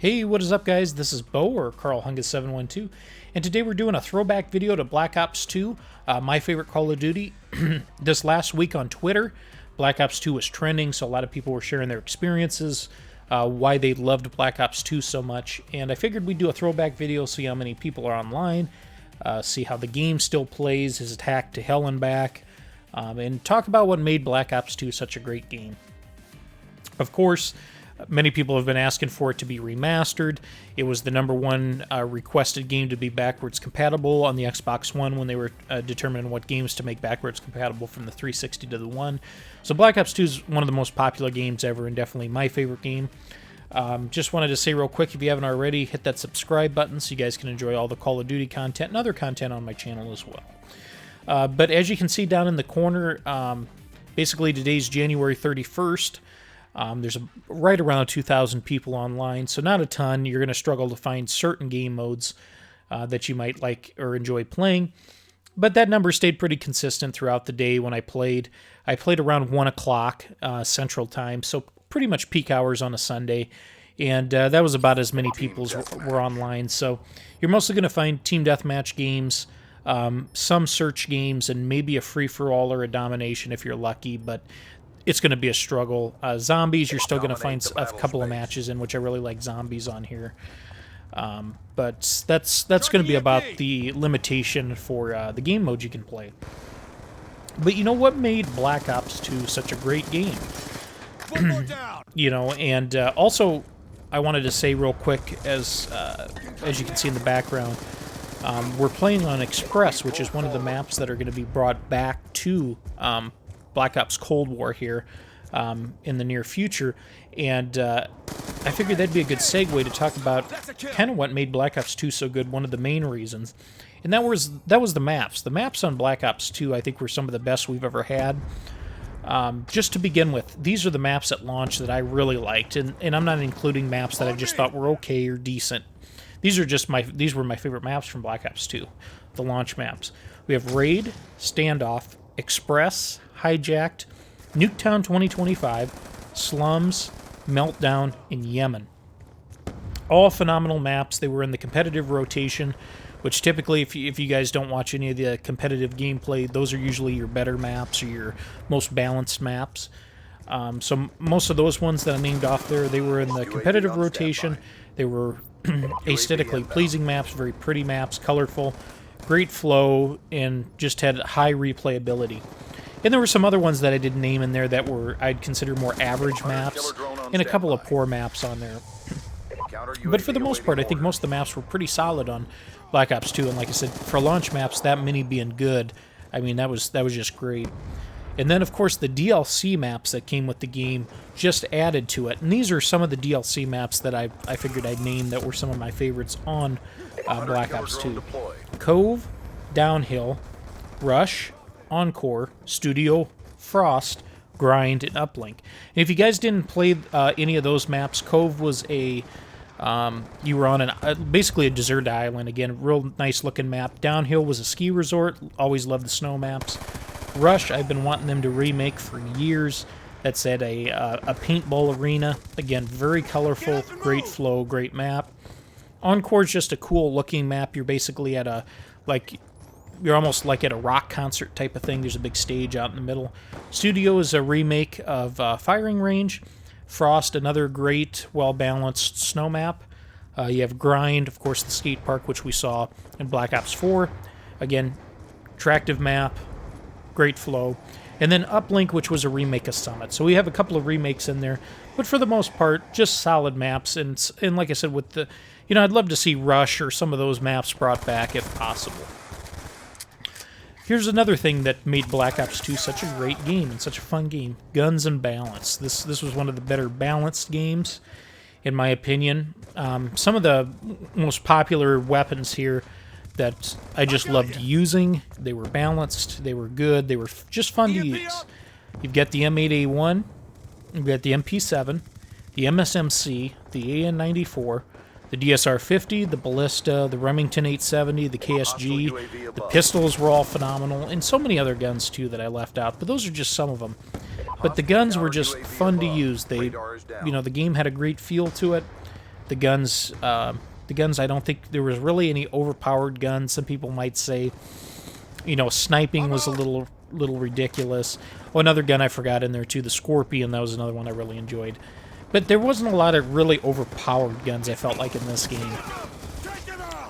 Hey, what is up, guys? This is Bo, or Carl Hungus712, and today we're doing a throwback video to Black Ops 2, my favorite Call of Duty. This last week on Twitter, Black Ops 2 was trending, so a lot of people were sharing their experiences, why they loved Black Ops 2 so much, and I figured we'd do a throwback video, see how many people are online, see how the game still plays, is it hacked to hell and back, and talk about what made Black Ops 2 such a great game. Of course, many people have been asking for it to be remastered. It was the #1 requested game to be backwards compatible on the Xbox One when they were determining what games to make backwards compatible from the 360 to the One. So Black Ops 2 is one of the most popular games ever and definitely my favorite game. Just wanted to say real quick, if you haven't already, hit that subscribe button so you guys can enjoy all the Call of Duty content and other content on my channel as well. But as you can see down in the corner, basically today's January 31st. There's right around 2,000 people online, so not a ton. You're going to struggle to find certain game modes that you might like or enjoy playing, but that number stayed pretty consistent throughout the day when I played. I played around 1 o'clock Central Time, so pretty much peak hours on a Sunday, and that was about as many people as were online. So you're mostly going to find Team Deathmatch games, some search games, and maybe a free-for-all or a domination if you're lucky, but it's going to be a struggle. Zombies, you're still going to find a couple of matches in, which I really like zombies on here. But that's going to be about the limitation for the game mode you can play. But you know what made Black Ops 2 such a great game? You know, and also I wanted to say real quick, as you can see in the background, we're playing on Express, which is one of the maps that are going to be brought back to Black Ops Cold War here in the near future, and I figured that'd be a good segue to talk about kind of what made Black Ops 2 so good, one of the main reasons, and that was the maps. The maps on Black Ops 2 I think were some of the best we've ever had. Just to begin with, these are the maps at launch that I really liked, and I'm not including maps that I just thought were okay or decent. These were my favorite maps from Black Ops 2, the launch maps. We have Raid, Standoff, Express, Hijacked, Nuketown 2025, Slums, Meltdown, and Yemen. All phenomenal maps. They were in the competitive rotation, which typically, if you guys don't watch any of the competitive gameplay, those are usually your better maps or your most balanced maps. So most of those ones that I named off there, they were in the competitive rotation. They were aesthetically pleasing maps, very pretty maps, colorful, great flow, and just had high replayability. And there were some other ones that I didn't name in there that were I'd consider more average maps, and a couple of poor maps on there. But for the most part, I think most of the maps were pretty solid on Black Ops 2, and like I said, for launch maps, that many being good, I mean, that was just great. And then, of course, the DLC maps that came with the game just added to it. And these are some of the DLC maps that I figured I'd name that were some of my favorites on Black Ops 2. Cove, Downhill, Rush, Encore, Studio, Frost, Grind, and Uplink. And if you guys didn't play any of those maps, Cove was you were on basically a deserted island. Again, real nice looking map. Downhill was a ski resort. Always loved the snow maps. Rush, I've been wanting them to remake for years. That's at a paintball arena. Again, very colorful, great flow, great map. Encore's just a cool looking map. You're basically at you're almost like at a rock concert type of thing. There's a big stage out in the middle. Studio is a remake of Firing Range. Frost, another great, well-balanced snow map. You have Grind, of course, the skate park, which we saw in Black Ops 4. Again, attractive map, great flow. And then Uplink, which was a remake of Summit. So we have a couple of remakes in there, but for the most part, just solid maps. And like I said, with the, I'd love to see Rush or some of those maps brought back if possible. Here's another thing that made Black Ops 2 such a great game and such a fun game. Guns and balance. This was one of the better balanced games, in my opinion. Some of the most popular weapons here that I just loved using. They were balanced, they were good, they were just fun to use. You've got the M8A1, you've got the MP7, the MSMC, the AN94, the DSR-50, the Ballista, the Remington 870, the KSG, the pistols were all phenomenal, and so many other guns too that I left out, but those are just some of them. But the guns were just fun to use. They, the game had a great feel to it. The guns, I don't think there was really any overpowered guns. Some people might say, you know, sniping was a little ridiculous. Oh, another gun I forgot in there too, the Scorpion. That was another one I really enjoyed. But there wasn't a lot of really overpowered guns, I felt like, in this game.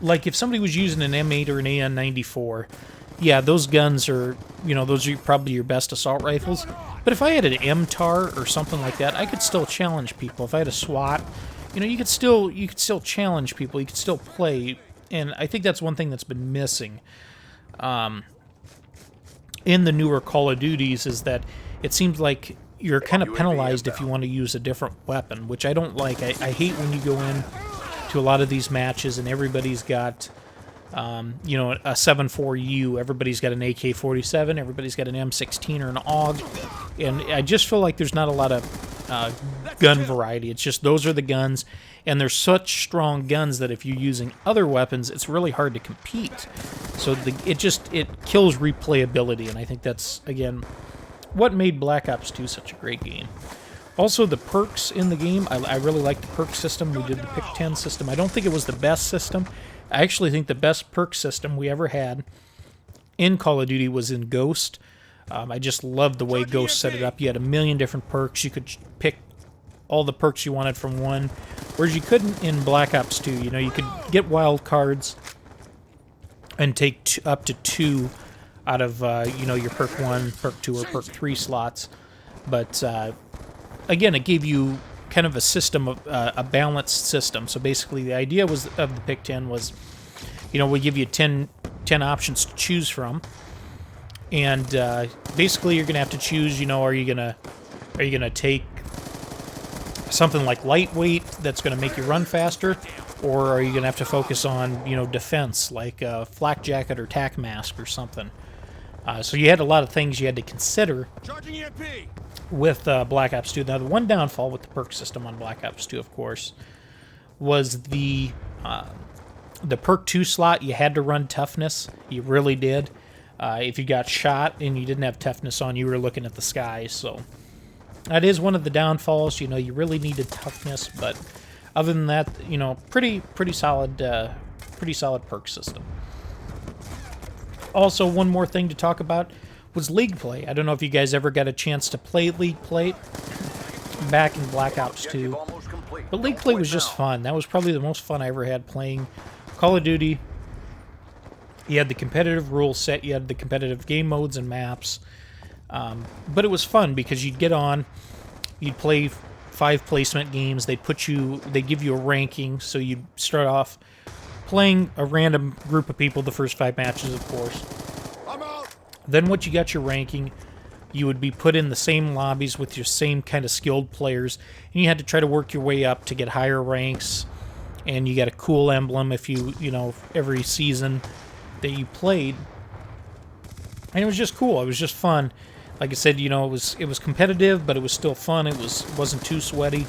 Like, if somebody was using an M8 or an AN-94, yeah, those guns are, you know, those are probably your best assault rifles. But if I had an MTAR or something like that, I could still challenge people. If I had a SWAT, you know, you could still challenge people. You could still play. And I think that's one thing that's been missing in the newer Call of Duties, is that it seems like you're kind of penalized if you want to use a different weapon, which I don't like. I hate when you go in to a lot of these matches and everybody's got, you know, a 7.4U, everybody's got an AK-47, everybody's got an M16 or an AUG, and I just feel like there's not a lot of gun variety. It's just those are the guns, and they're such strong guns that if you're using other weapons, it's really hard to compete. So it kills replayability, and I think that's, again, what made Black Ops 2 such a great game. Also, the perks in the game, I really like the perk system. We did the Pick 10 system. I don't think it was the best system. I actually think the best perk system we ever had in Call of Duty was in Ghost. I just loved the way Ghost set it up. You had a million different perks. You could pick all the perks you wanted from one, whereas you couldn't in Black Ops 2. You know, you could get wild cards and take up to 2 out of, you know, your perk 1, perk 2, or perk 3 slots. But, again, it gave you kind of a system, of a balanced system. So basically the idea was of the Pick 10 was, you know, we give you 10 options to choose from. And basically you're going to have to choose, you know, are you going to take something like lightweight that's going to make you run faster, or are you going to have to focus on, you know, defense, like flak jacket or tac mask or something. So you had a lot of things you had to consider with Black Ops 2. Now, the one downfall with the perk system on Black Ops 2, of course, was the perk 2 slot. You had to run toughness. You really did. If you got shot and you didn't have toughness on, you were looking at the sky. So that is one of the downfalls. You know, you really needed toughness, but other than that, you know, pretty solid perk system. Also, one more thing to talk about was League Play. I don't know if you guys ever got a chance to play League Play back in Black Ops 2, but League Play was just fun. That was probably the most fun I ever had playing Call of Duty. You had the competitive rule set, you had the competitive game modes and maps, but it was fun because you'd get on, you'd play 5 placement games, they'd give you a ranking, so you'd start off playing a random group of people the first 5 matches, of course. Then once you got your ranking, you would be put in the same lobbies with your same kind of skilled players, and you had to try to work your way up to get higher ranks, and you got a cool emblem if you know, every season that you played. And it was just cool. It was just fun. Like I said, you know, it was competitive, but it was still fun. It wasn't too sweaty.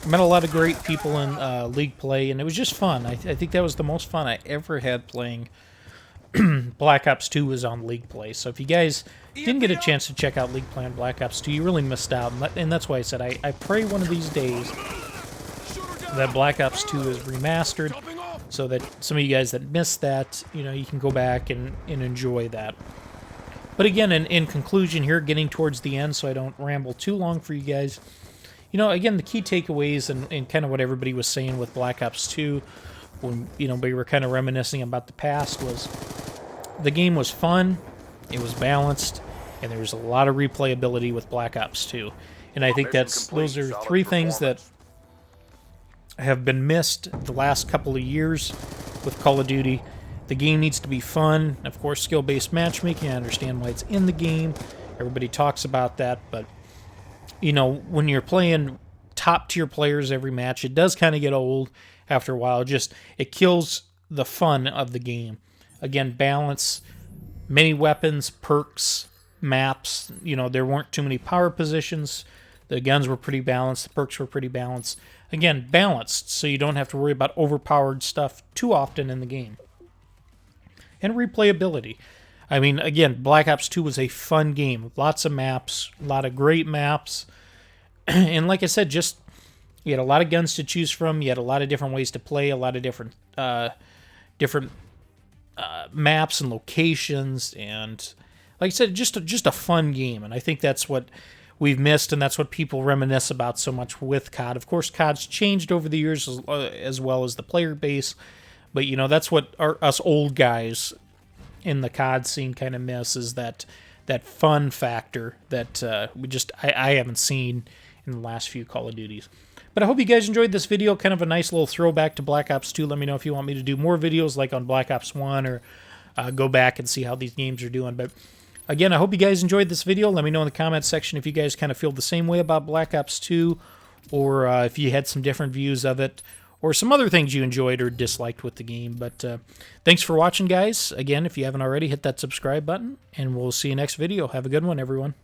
I met a lot of great people in League Play, and it was just fun. I think that was the most fun I ever had playing Black Ops 2 was on League Play. So if you guys didn't get a chance to check out League Play on Black Ops 2, you really missed out. And that's why I said I pray one of these days that Black Ops 2 is remastered, so that some of you guys that missed that, you know, you can go back and enjoy that. But again, in conclusion here, getting towards the end, so I don't ramble too long for you guys, you know, again, the key takeaways and kind of what everybody was saying with Black Ops 2, when, you know, we were kind of reminiscing about the past, was the game was fun, it was balanced, and there was a lot of replayability with Black Ops 2. And I think those are 3 things that have been missed the last couple of years with Call of Duty. The game needs to be fun. Of course, skill-based matchmaking, I understand why it's in the game. Everybody talks about that, but, you know, when you're playing top-tier players every match, it does kind of get old after a while. Just, it kills the fun of the game. Again, balance, many weapons, perks, maps. You know, there weren't too many power positions. The guns were pretty balanced. The perks were pretty balanced. Again, balanced, so you don't have to worry about overpowered stuff too often in the game. And replayability. I mean, again, Black Ops 2 was a fun game. Lots of maps, a lot of great maps. And like I said, just You had a lot of guns to choose from. You had a lot of different ways to play, a lot of different maps and locations, and like I said, just a fun game. And I think that's what we've missed, and that's what people reminisce about so much with COD. Of course, COD's changed over the years as well as the player base, but that's what us old guys in the COD scene kind of miss, is that fun factor that I haven't seen in the last few Call of Duties. But I hope you guys enjoyed this video, kind of a nice little throwback to Black Ops 2. Let me know if you want me to do more videos like on Black Ops 1, or go back and see how these games are doing. But again, I hope you guys enjoyed this video. Let me know in the comments section if you guys kind of feel the same way about Black Ops 2, or if you had some different views of it, or some other things you enjoyed or disliked with the game. But thanks for watching, guys. Again, if you haven't already, hit that subscribe button, and we'll see you next video. Have a good one, everyone.